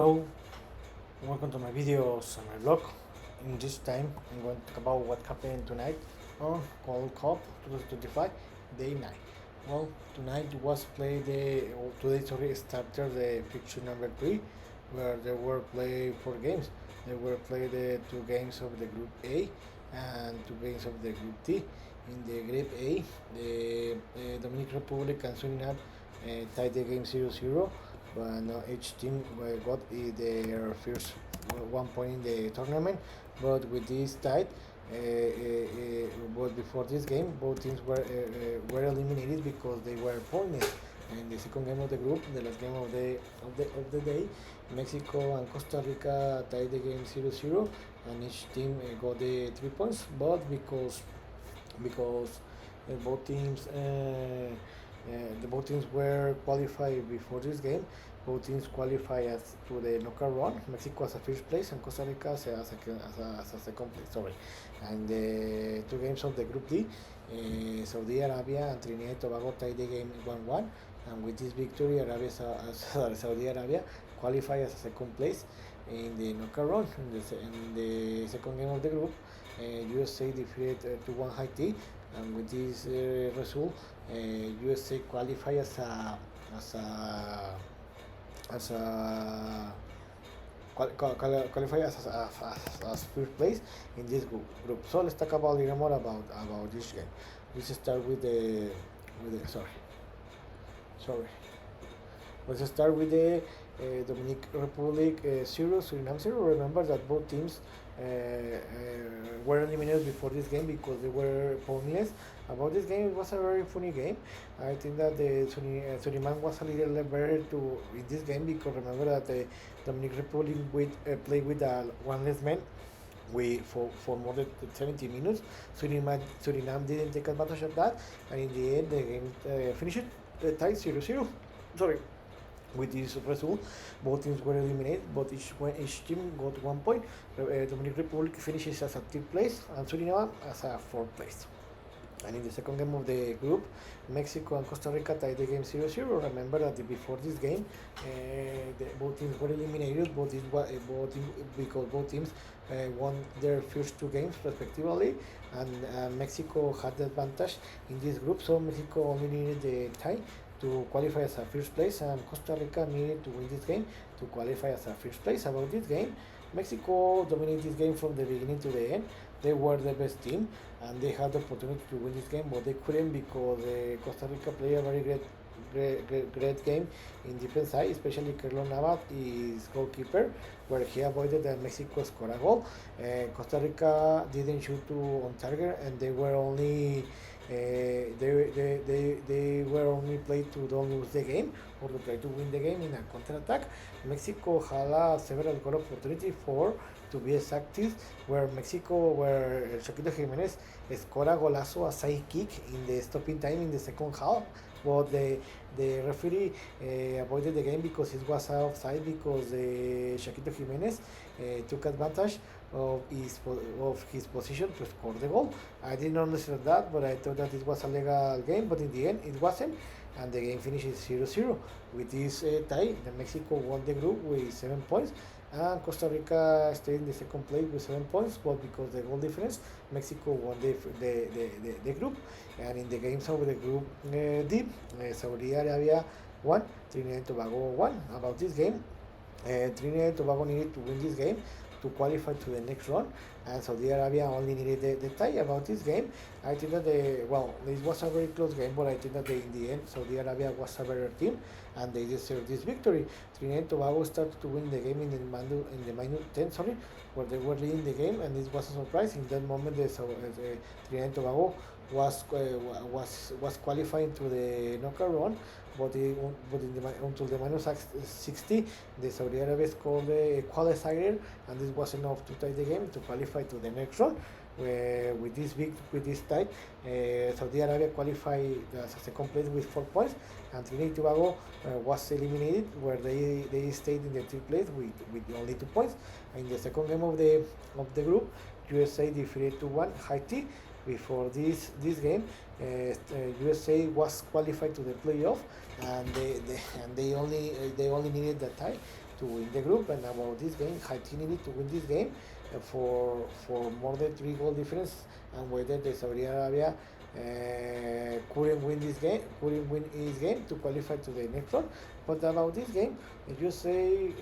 Hello, welcome to my videos on my blog. In this time, I'm going to talk about what happened tonight on World Cup 2025, day 9. Well, tonight was played today started the picture number 3, where there were played 4 games. They were played the 2 games of the Group A and 2 games of the Group D. In the Group A, the Dominican Republic and Surinam tied the game 0-0, but each team got their first 1 point in the tournament. But with this tied, but before this game, both teams were eliminated because they were pointless. And the second game of the group, the last game of the day, Mexico and Costa Rica tied the game 0-0, and each team got the 3 points. But because both teams the both teams were qualified before this game. Both teams qualify as to the knockout run. Mexico as a first place and Costa Rica as a second place. Sorry. And the 2 games of the Group D, Saudi Arabia and Trinidad and Tobago tied the game 1-1. And with this victory, Saudi Arabia qualify as a second place in the knockout run. In the second game of the group, USA defeated 2-1 Haití, and with this result, USA qualify qualify as first place in this group. So let's talk about a little more about this game. Let's start with the sorry. Let's start with the Dominican Republic 0, Surinam 0. Remember that both teams were eliminated before this game because they were pointless. About this game, it was a very funny game. I think that the Surinam was a little better in this game because remember that the Dominican Republic played with one less man for more than 70 minutes. Surinam didn't take advantage of that, and in the end, the game finished tied 0-0. Sorry. With this result, both teams were eliminated, but each team got 1 point. Dominican Republic finishes as a third place, and Suriname as a fourth place. And in the second game of the group, Mexico and Costa Rica tied the game 0-0. Remember that before this game, both teams were eliminated, because both teams won their first 2 games respectively, and Mexico had the advantage in this group, so Mexico only needed the tie to qualify as a first place, and Costa Rica needed to win this game to qualify as a first place. About this game, Mexico dominated this game from the beginning to the end. They were the best team, and they had the opportunity to win this game, but they couldn't because Costa Rica played a very great game in defense side, especially Carlos Navas, his goalkeeper, where he avoided that Mexico scored a goal. Costa Rica didn't shoot on target, and they were only they were only played to don't lose the game or to try to win the game in a counter attack. Mexico had several goal opportunities to be exact, where Shaquito Jimenez scored a golazo, a side kick in the stopping time in the second half, but the referee avoided the game because it was offside, because Shaquito Jimenez took advantage of his position to score the goal. I didn't understand that, but I thought that it was a legal game, but in the end it wasn't, and the game finishes 0-0. With this tie, Mexico won the group with 7 points, and Costa Rica stayed in the second place with 7 points, but because the goal difference, Mexico won the group. And in the games of the group D, Saudi Arabia won, Trinidad and Tobago won. About this game, Trinidad and Tobago needed to win this game to qualify to the next round, and Saudi Arabia only needed the tie. About this game, I think that this was a very close game, but I think that in the end, Saudi Arabia was a better team, and they deserved this victory. Trinidad and Tobago started to win the game in the minute 10, where they were leading the game, and this was a surprise. In that moment, Trinidad and Tobago was qualifying to the knockout run, but until the minus 60, the Saudi Arabia scored the equalizer, and this was enough to tie the game to qualify to the next round. With this tie, Saudi Arabia qualified as a second place with 4 points, and Trinidad and Tobago was eliminated, where they stayed in the third place with only 2 points. In the second game of the group, USA defeated 2-1 Haiti. Before this game, USA was qualified to the playoff, and they only needed the tie to win the group. And about this game, Haiti needed to win this game for more than 3 goal difference, and whether the Saudi Arabia couldn't win his game to qualify to the next round. But about this game, if you say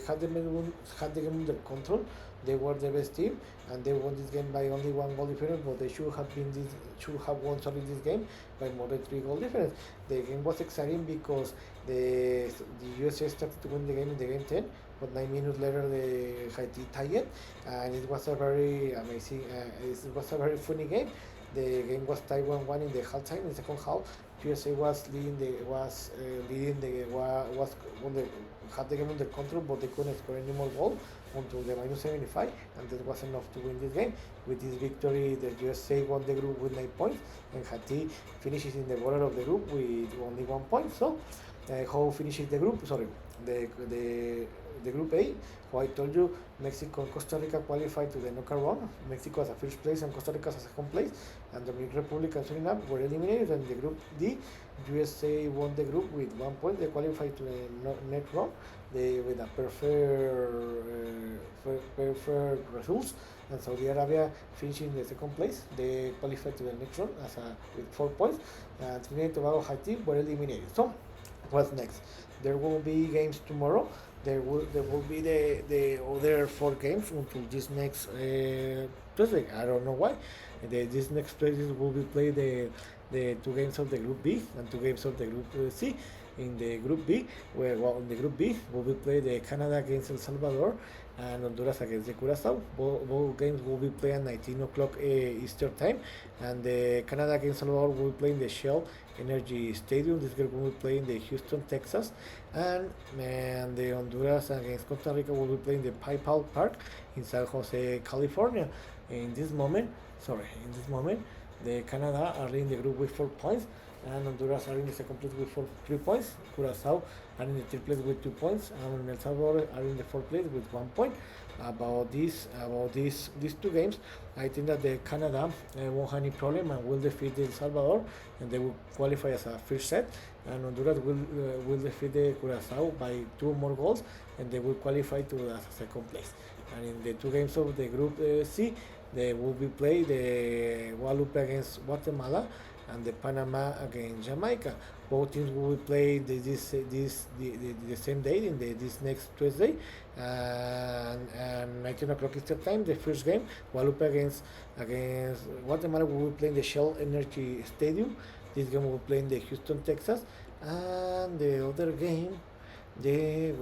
had the game under control, they were the best team, and they won this game by only 1 goal difference. But they should have won this game by more than 3 goal difference. The game was exciting because the USA started to win the game in the game 10, but 9 minutes later the Haiti tied it, and it was a very amazing. It was a very funny game. The game was tied 1-1 in the halftime. In the second half, USA was had the game under control, but they couldn't score any more goals until the minus 75, and that was enough to win this game. With this victory, the USA won the group with 9 points, and Haiti finishes in the bottom of the group with only 1 point. So, how finishes the group? Sorry, the group A. How I told you, Mexico and Costa Rica qualified to the knockout round. Mexico as a first place and Costa Rica as a second place, and the Dominican Republic and Surinam were eliminated. And the group D, USA won the group with 1 point. They qualified to the next round. With a perfect results, and Saudi Arabia finishing in the second place. They qualified to the next round with 4 points. And Trinidad and Tobago, Haiti were eliminated. So, what's next? There will be games tomorrow. There will be the other 4 games until this next Tuesday. I don't know why. This next Tuesday will be played the 2 games of the Group B and 2 games of the Group C. In the Group B, in the Group B will be played the Canada against El Salvador and Honduras against the Curazao. Both games will be played at 19 o'clock Eastern time, and the Canada against El Salvador will play in the Shell Energy Stadium. This game will be played in the Houston, Texas, and the Honduras against Costa Rica will be playing the PayPal Park in San Jose, California. In this moment, the Canada are in the group with 4 points, and Honduras are in the second place with 3 points. Curazao are in the third place with 2 points, and El Salvador are in the fourth place with 1 point. About these 2 games, I think that the Canada won't have any problem and will defeat El Salvador, and they will qualify as a first set. And Honduras will defeat the Curazao by 2 more goals, and they will qualify to as a second place. And in the 2 games of the Group C, they will be played the Guadalupe against Guatemala and the Panama against Jamaica. Both teams will play the same day in this next Tuesday, and 19 o'clock Eastern time. The first game, Guadalupe against Guatemala, will be playing the Shell Energy Stadium. This game will play in the Houston, Texas, and the other game, the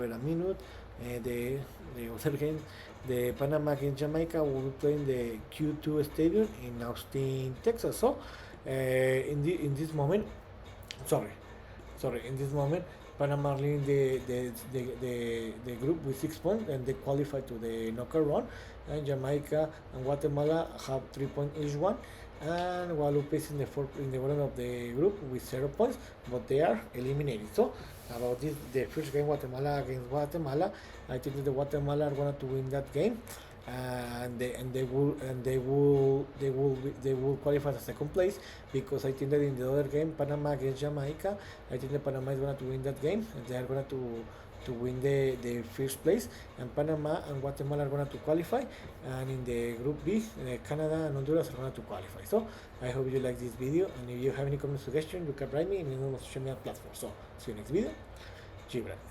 other game, the Panama against Jamaica, will be playing the Q2 Stadium in Austin, Texas. So, in this moment, Panama leading the group with 6 points, and they qualify to the knockout round. And Jamaica and Guatemala have 3 points each one, and Guadalupe is in the bottom of the group with 0 points, but they are eliminated. So, about this, the first game, Guatemala against Guatemala, I think that the Guatemala are going to win that game, and they will qualify as second place, because I think that in the other game, Panama against Jamaica, I think that Panama is going to win that game, and they are going to win the first place, and Panama and Guatemala are going to qualify, and in the Group B, Canada and Honduras are going to qualify. So, I hope you like this video, and if you have any comment suggestion, you can write me in any social media platform. So, see you next video. Gibran.